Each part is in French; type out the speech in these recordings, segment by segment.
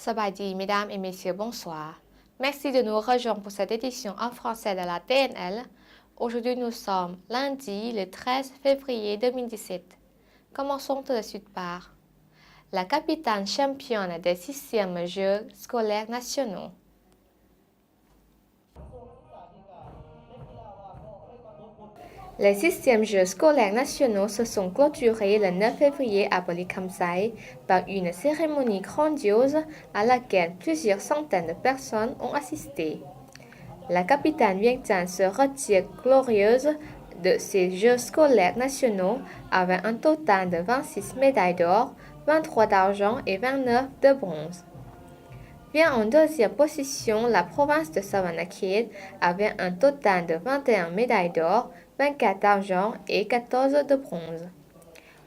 Sabadi, mesdames et messieurs, bonsoir. Merci de nous rejoindre pour cette édition en français de la TNL. Aujourd'hui, nous sommes lundi, le 13 février 2017. Commençons tout de suite par la capitaine championne des 6e Jeux scolaires nationaux. Les 6e Jeux scolaires nationaux se sont clôturés le 9 février à Bolikamsaï par une cérémonie grandiose à laquelle plusieurs centaines de personnes ont assisté. La capitaine Vientiane se retire glorieuse de ces Jeux scolaires nationaux avec un total de 26 médailles d'or, 23 d'argent et 29 de bronze. Vient en deuxième position la province de Savannakhet avec un total de 21 médailles d'or, 24 d'argent et 14 de bronze.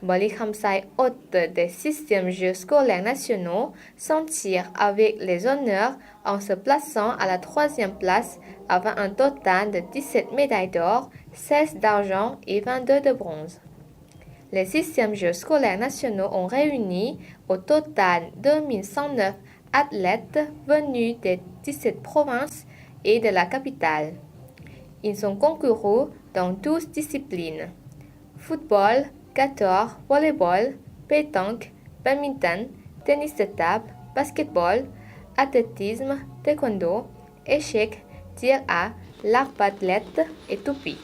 Bolikamsaï, hôte des 6e Jeux scolaires nationaux, s'en tire avec les honneurs en se plaçant à la 3e place avec un total de 17 médailles d'or, 16 d'argent et 22 de bronze. Les 6e Jeux scolaires nationaux ont réuni au total 2109 athlètes venus des 17 provinces et de la capitale. Ils ont concouru dans 12 disciplines: football, 14, volleyball, pétanque, badminton, tennis de table, basketball, athlétisme, taekwondo, échecs, tir à l'arbalète et toupie.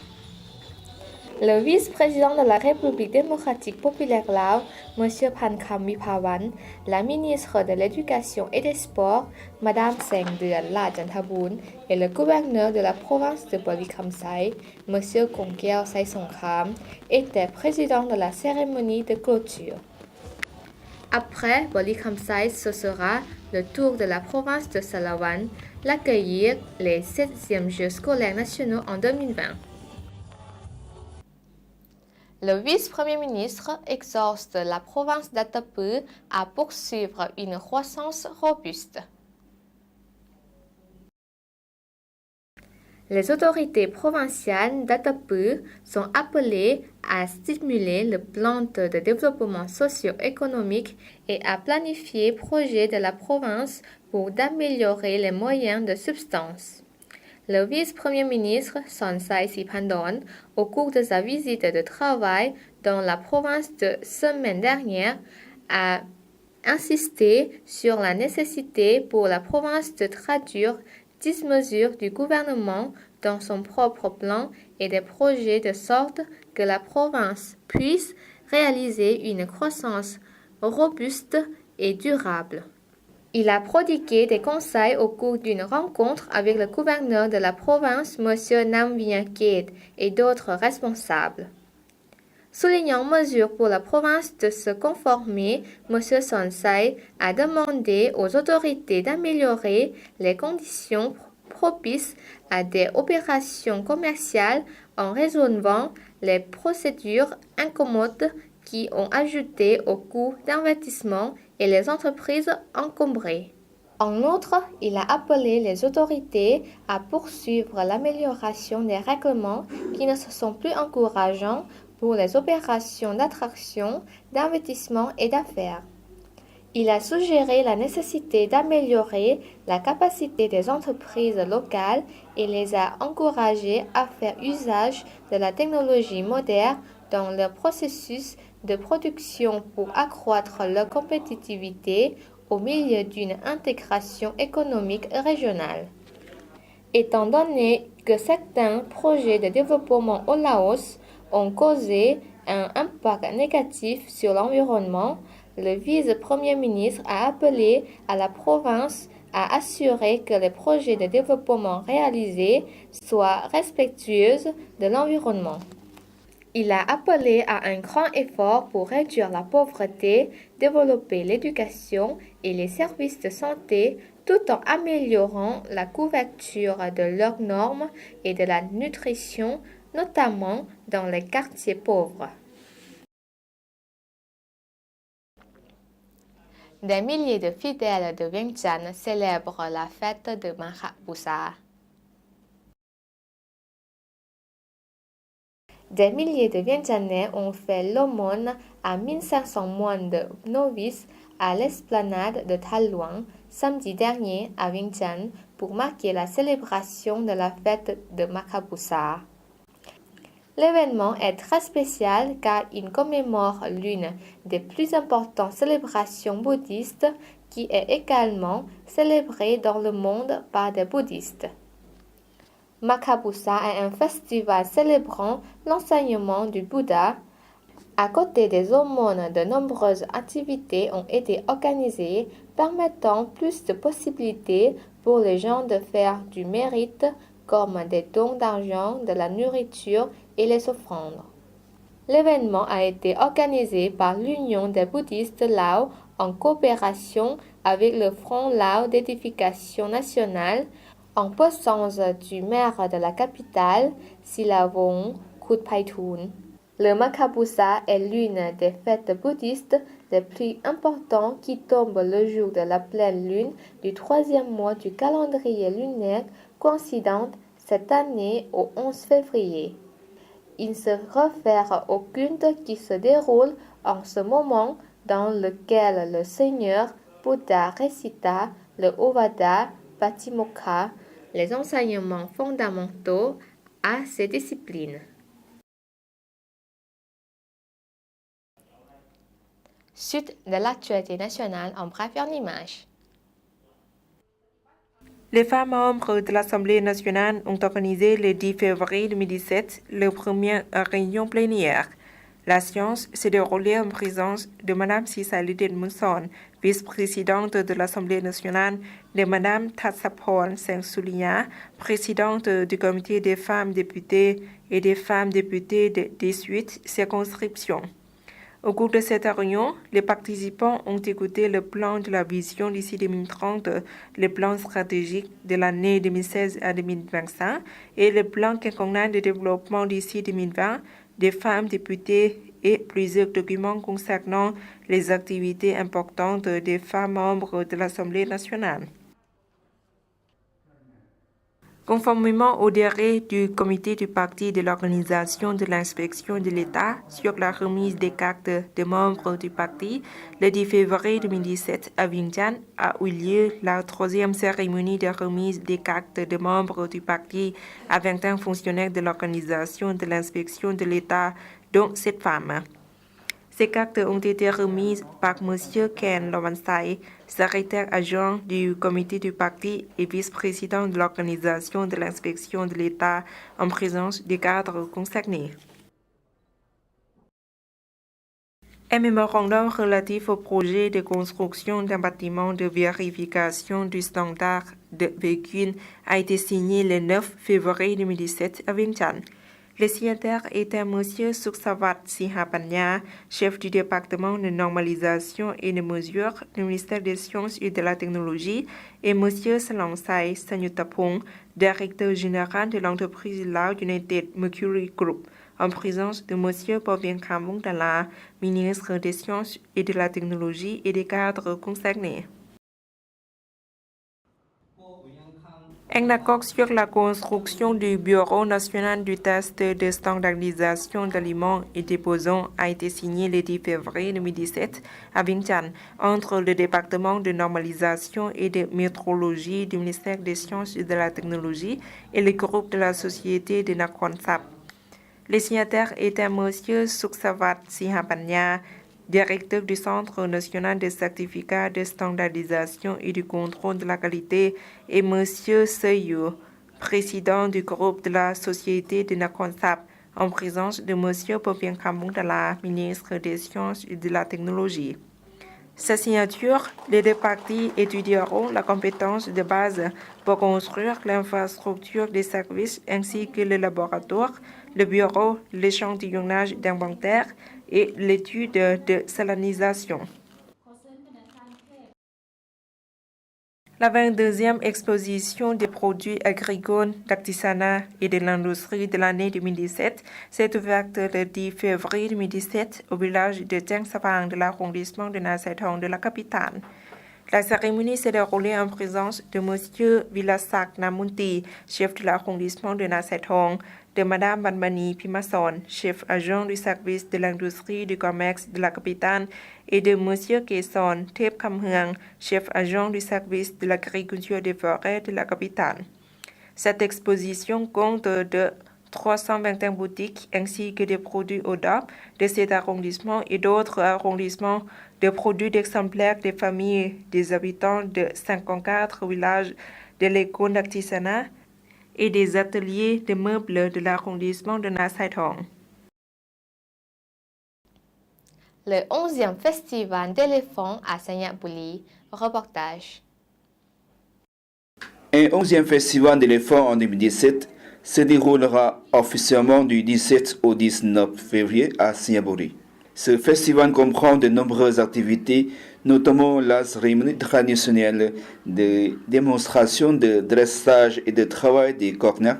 Le vice-président de la République démocratique populaire Laos, M. Phankam Viphawan, la ministre de l'Éducation et des Sports, Mme Seng Duan Lajanthaboon, et le gouverneur de la province de Bolikamsaï, M. Kongkeo Saisongkham, étaient présidents de la cérémonie de clôture. Après Bolikamsaï, ce sera le tour de la province de Salawan d'accueillir les 7e Jeux scolaires nationaux en 2020. Le vice-premier ministre exhorte la province d'Attapu à poursuivre une croissance robuste. Les autorités provinciales d'Attapu sont appelées à stimuler le plan de développement socio-économique et à planifier projets de la province pour améliorer les moyens de subsistance. Le vice-premier ministre Sonsai Siphandorn, au cours de sa visite de travail dans la province de semaine dernière, a insisté sur la nécessité pour la province de traduire 10 mesures du gouvernement dans son propre plan et des projets de sorte que la province puisse réaliser une croissance robuste et durable. Il a prodigué des conseils au cours d'une rencontre avec le gouverneur de la province, M. Nam Vientiane, et d'autres responsables. Soulignant mesure pour la province de se conformer, M. Sonsai a demandé aux autorités d'améliorer les conditions propices à des opérations commerciales en résolvant les procédures incommodes qui ont ajouté au coût d'investissement et les entreprises encombrées. En outre, il a appelé les autorités à poursuivre l'amélioration des règlements qui ne sont plus encourageants pour les opérations d'attraction, d'investissement et d'affaires. Il a suggéré la nécessité d'améliorer la capacité des entreprises locales et les a encouragées à faire usage de la technologie moderne dans leur processus de production pour accroître leur compétitivité au milieu d'une intégration économique régionale. Étant donné que certains projets de développement au Laos ont causé un impact négatif sur l'environnement, le vice-premier ministre a appelé à la province à assurer que les projets de développement réalisés soient respectueux de l'environnement. Il a appelé à un grand effort pour réduire la pauvreté, développer l'éducation et les services de santé tout en améliorant la couverture de leurs normes et de la nutrition, notamment dans les quartiers pauvres. Des milliers de fidèles de Vientiane célèbrent la fête de Maha Pusa. Des milliers de Vientianais ont fait l'aumône à 1500 moines de novices à l'esplanade de Thaluang, samedi dernier à Vientiane pour marquer la célébration de la fête de Makabusa. L'événement est très spécial car il commémore l'une des plus importantes célébrations bouddhistes qui est également célébrée dans le monde par des bouddhistes. Makabusa est un festival célébrant l'enseignement du Bouddha. À côté des aumônes, de nombreuses activités ont été organisées permettant plus de possibilités pour les gens de faire du mérite comme des dons d'argent, de la nourriture et les offrandes. L'événement a été organisé par l'Union des bouddhistes Lao en coopération avec le Front Lao d'édification nationale en présence du maire de la capitale, Silavong Kutpaitun. Le Makabusa est l'une des fêtes bouddhistes les plus importantes qui tombe le jour de la pleine lune du troisième mois du calendrier lunaire coïncidente cette année au 11 février. Il se réfère au culte qui se déroule en ce moment dans lequel le Seigneur Bouddha récita le Ovada Patimokkha, les enseignements fondamentaux à ces disciplines. Suite de l'actualité nationale en bref en images. Les femmes membres de l'Assemblée nationale ont organisé le 10 février 2017 leur première réunion plénière. La séance s'est déroulée en présence de Mme Sisaluddin Munson, vice-présidente de l'Assemblée nationale, de Mme Tatsapon Sengsulia, présidente du comité des femmes députées et des femmes députées de 18 circonscriptions. Au cours de cette réunion, les participants ont écouté le plan de la vision d'ici 2030, le plan stratégique de l'année 2016 à 2025 et le plan quinquennal de développement d'ici 2020 des femmes députées et plusieurs documents concernant les activités importantes des femmes membres de l'Assemblée nationale. Conformément au décret du comité du parti de l'organisation de l'inspection de l'État sur la remise des cartes des membres du parti, le 10 février 2017 à Vientiane a eu lieu la troisième cérémonie de remise des cartes des membres du parti à 21 fonctionnaires de l'organisation de l'inspection de l'État, dont 7 femmes. Ces cartes ont été remises par M. Ken Lovansai, secrétaire adjoint du comité du parti et vice-président de l'organisation de l'inspection de l'État en présence des cadres concernés. Un mémorandum relatif au projet de construction d'un bâtiment de vérification du standard de véhicule a été signé le 9 février 2017 à Vientiane. Le signataire était M. Suksavat Sihapanya, chef du département de normalisation et de mesures du ministère des Sciences et de la Technologie, et M. Salangsai Sanyutapong, directeur général de l'entreprise Lao United Mercury Group, en présence de M. Bovien Kamungdala, ministre des Sciences et de la Technologie et des cadres concernés. Un accord sur la construction du Bureau national du test de standardisation d'aliments et déposants a été signé le 10 février 2017 à Vientiane entre le département de normalisation et de métrologie du ministère des Sciences et de la Technologie et le groupe de la société de Nakwonsap. Les signataires étaient M. Suksavat Sihapanya, directeur du Centre national des certificats de standardisation et du contrôle de la qualité, et M. Seyu, président du groupe de la société de Nakwonsap, en présence de M. Bovien Kamungdala, ministre des Sciences et de la Technologie. Sa signature, les deux parties étudieront la compétence de base pour construire l'infrastructure des services ainsi que le laboratoire, le bureau, l'échantillonnage d'inventaire et l'étude de salinisation. La 22e exposition des produits agricoles d'artisanat et de l'industrie de l'année 2017 s'est ouverte le 10 février 2017 au village de Tiang Savang de l'arrondissement de Nasai Thong de la capitale. La cérémonie s'est déroulée en présence de M. Vilasak Namunti, chef de l'arrondissement de Nasaithong, de Mme Banbani Pimason, chef adjoint du service de l'industrie du commerce de la capitale, et de M. Keson Thep Kamheung, chef adjoint du service de l'agriculture des forêts de la capitale. Cette exposition compte de 321 boutiques ainsi que des produits ODOP de cet arrondissement et d'autres arrondissements, de produits d'exemplaires des familles des habitants de 54 villages de l'école d'artisanat et des ateliers de meubles de l'arrondissement de Nasaithong. Le 11e festival d'éléphants à Sanyapuli. Reportage. Un 11e festival d'éléphants en 2017 se déroulera officiellement du 17 au 19 février à Sanyapuli. Ce festival comprend de nombreuses activités, notamment la cérémonie traditionnelle de démonstration de dressage et de travail des cornets,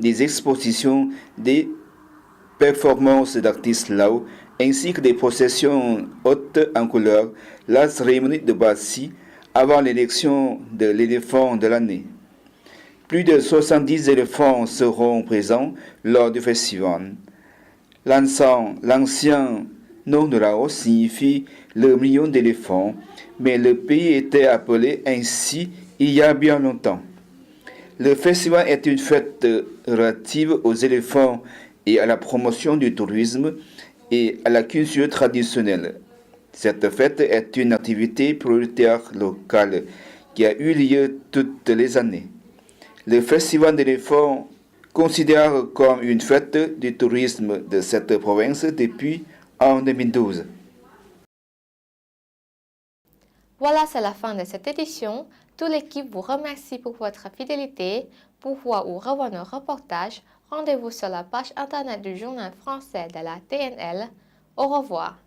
des expositions, des performances d'artistes lao, ainsi que des processions hautes en couleur, la cérémonie de Bassi avant l'élection de l'éléphant de l'année. Plus de 70 éléphants seront présents lors du festival. L'ancien nom de Laos signifie le million d'éléphants, mais le pays était appelé ainsi il y a bien longtemps. Le festival est une fête relative aux éléphants et à la promotion du tourisme et à la culture traditionnelle. Cette fête est une activité prioritaire locale qui a eu lieu toutes les années. Le festival d'éléphants considère comme une fête du tourisme de cette province depuis en 2012. Voilà, c'est la fin de cette édition. Toute l'équipe vous remercie pour votre fidélité. Pour voir ou revoir nos reportages, rendez-vous sur la page internet du journal français de la TNL. Au revoir.